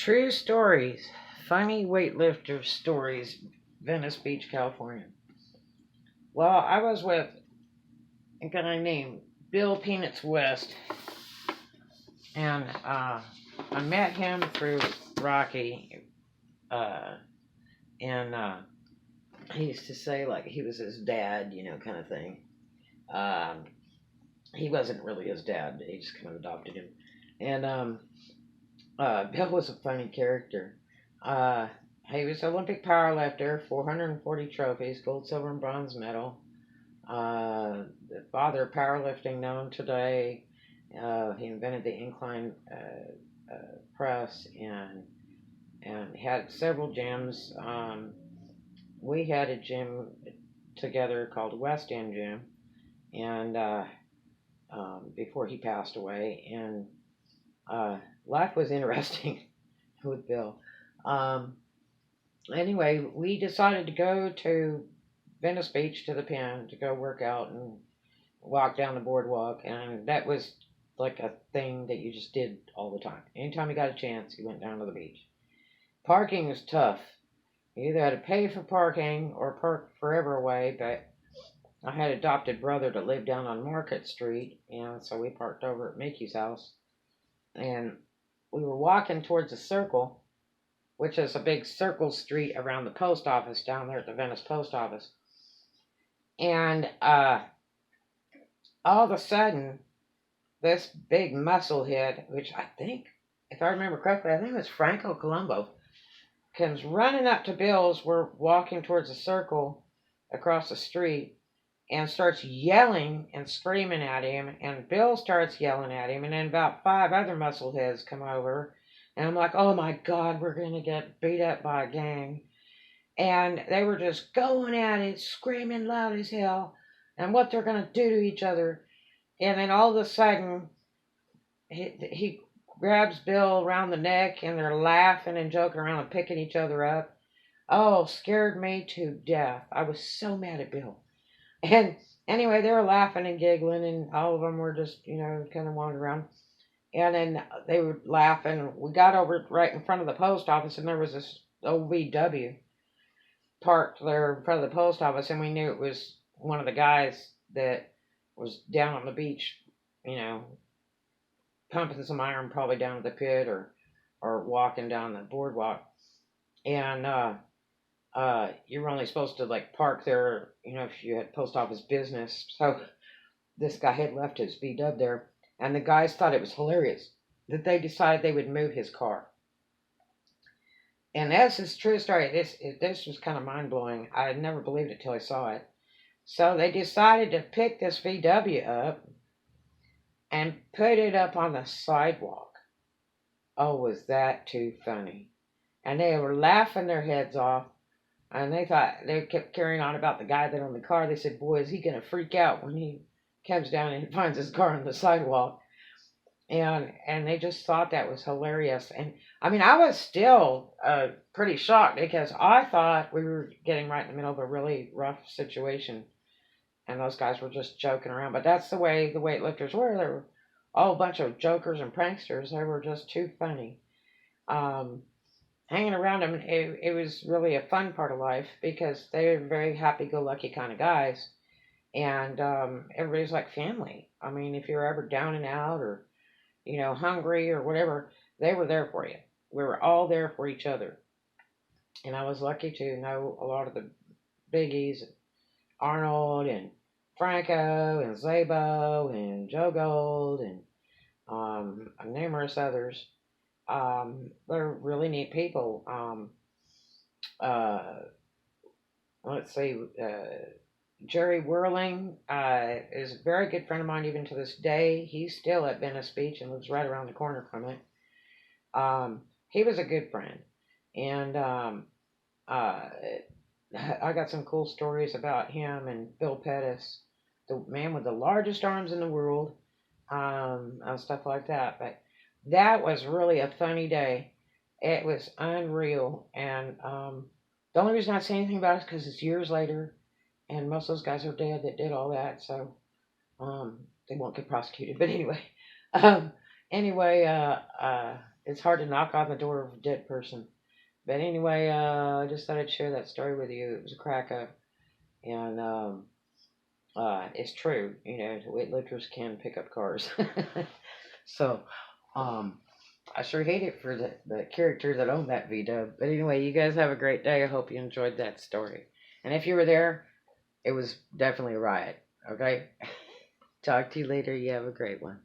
True stories. Funny weightlifter stories. Venice Beach, California. Well, I was with a guy named Bill Peanuts West, and I met him through Rocky, uh, and he used to say like he was his dad, kind of thing. Um, he wasn't really his dad; he just kind of adopted him. And Bill was a funny character. Uh, he was Olympic powerlifter, 440 trophies, gold, silver, and bronze medal. The father of powerlifting known today. He invented the incline press and had several gyms. We had a gym together called West End Gym, and before he passed away, and life was interesting with Bill. Um, anyway, we decided to go to Venice Beach to the pen to go work out and walk down the boardwalk, and that was like a thing that you just did all the time. Anytime you got a chance, you went down to the beach. Parking was tough. You either had to pay for parking or park forever away, but I had an adopted brother that lived down on Market Street, and so we parked over at Mickey's house, and we were walking towards a circle, which is a big circle street around the post office down there at the Venice post office. And all of a sudden, this big musclehead, which I think, if I remember correctly, I think it was Franco Colombo, comes running up to Bill's. We're walking towards a circle across the street and starts yelling and screaming at him. And Bill starts yelling at him. And then about 5 other muscleheads come over. And I'm like, oh my God, we're going to get beat up by a gang. And they were just going at it, screaming loud as hell, and what they're going to do to each other. And then all of a sudden, he grabs Bill around the neck, and they're laughing and joking around and picking each other up. Oh, scared me to death. I was so mad at Bill. And anyway, they were laughing and giggling, and all of them were just, kind of wandering around. And then they were laughing. We got over right in front of the post office, and there was this OVW parked there in front of the post office, and we knew it was one of the guys that was down on the beach, pumping some iron, probably down at the pit or walking down the boardwalk. And you were only supposed to like park there, if you had post office business. So this guy had left his VW there, and the guys thought it was hilarious that they decided they would move his car. And this is a true story. This was kind of mind blowing. I had never believed it till I saw it. So they decided to pick this VW up and put it up on the sidewalk. Oh, was that too funny? And they were laughing their heads off. And they kept carrying on about the guy that owned the car. They said, boy, is he going to freak out when he comes down and finds his car on the sidewalk. And they just thought that was hilarious. And I mean, I was still pretty shocked because I thought we were getting right in the middle of a really rough situation. And those guys were just joking around. But that's the way the weightlifters were. They were all a bunch of jokers and pranksters. They were just too funny. Hanging around them, it was really a fun part of life because they were very happy-go-lucky kind of guys. And everybody's like family. I mean, if you're ever down and out or, hungry or whatever, they were there for you. We were all there for each other. And I was lucky to know a lot of the biggies, Arnold and Franco and Zabo and Joe Gold and numerous others. They're really neat people. Let's see, Jerry Whirling is a very good friend of mine even to this day. He's still at Venice Beach and lives right around the corner from it. He was a good friend. And I got some cool stories about him and Bill Pettis, the man with the largest arms in the world, and stuff like that. But that was really a funny day. It was unreal. And the only reason I say anything about it is because it's years later, and most of those guys are dead that did all that, so they won't get prosecuted. But anyway, it's hard to knock on the door of a dead person. But anyway, I just thought I'd share that story with you. It was a crack up, and it's true. You know, the weightlifters can pick up cars. So, I sure hate it for the character that owned that V-dub. But anyway, you guys have a great day. I hope you enjoyed that story. And if you were there, it was definitely a riot. Okay? Talk to you later. You have a great one.